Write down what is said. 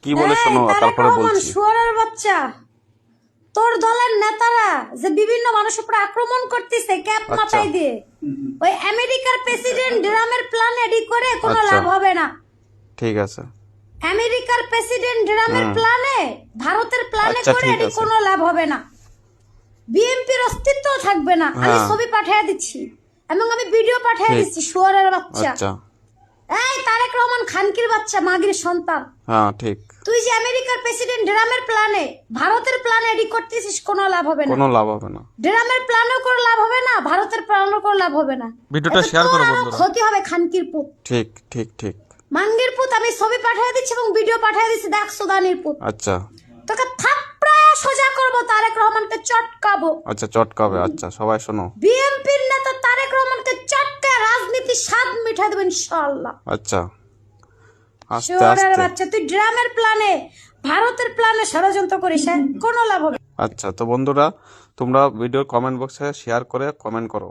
কি বলে শোনো, তারপরে বলছি। শুয়োরের বাচ্চা, তোর দলের নেতারা যে বিভিন্ন মানুষের উপর আক্রমণ করতেছে ক্যাপ মাথায় দিয়ে, ওই আমেরিকার প্রেসিডেন্ট ড্রামের প্ল্যান এডি করে কোনো লাভ হবে না। ঠিক আছে, আমেরিকার প্রেসিডেন্ট ড্রামের প্ল্যানে, ভারতের প্ল্যানে করে এডি কোনো লাভ হবে না। বিএনপির অস্তিত্ব থাকবে না। আমি ছবি পাঠিয়ে দিচ্ছি এবং আমি ভিডিও পাঠিয়ে দিচ্ছি। শুয়োরের বাচ্চা, এই তারেক রহমান খানকির বাচ্চা, মাগির সন্তান। হ্যাঁ ঠিক। তুই যে আমেরিকার প্রেসিডেন্ট ড্রামের প্ল্যানে, ভারতের প্ল্যানে এডি করতেছিস, কোনো লাভ হবে না। কোনো লাভ হবে না। ড্রামের প্ল্যানও করে লাভ হবে না, ভারতের প্ল্যানও করে লাভ হবে না। ভিডিওটা শেয়ার করো বন্ধুরা। ক্ষতি হবে খানকির পুত। ঠিক ঠিক ঠিক। মাঙ্গির পুত, আমি ছবি পাঠিয়ে দিচ্ছি এবং ভিডিও পাঠিয়ে দিচ্ছি, দেখ সুদানির পুত। আচ্ছা, তোকে থাপড়ায় সোজা করবো, তারেক রহমানকে চটকাবো। আচ্ছা চটকাবে। আচ্ছা সবাই শোনো, বিএনপির নেতা তারেক রহমানকে চটকে রাজনীতি স্বাদ মিঠাই দেবেন ইনশাআল্লাহ। আচ্ছা আস্তে শুয়োরের আস্তে। বাচ্চা, তুই ড্রামের প্ল্যানে, ভারতের প্ল্যানে ষড়যন্ত্র করিস, কোনো লাভ হবে। আচ্ছা তো বন্ধুরা, তোমরা ভিডিওর কমেন্ট বক্সে শেয়ার করে কমেন্ট করো।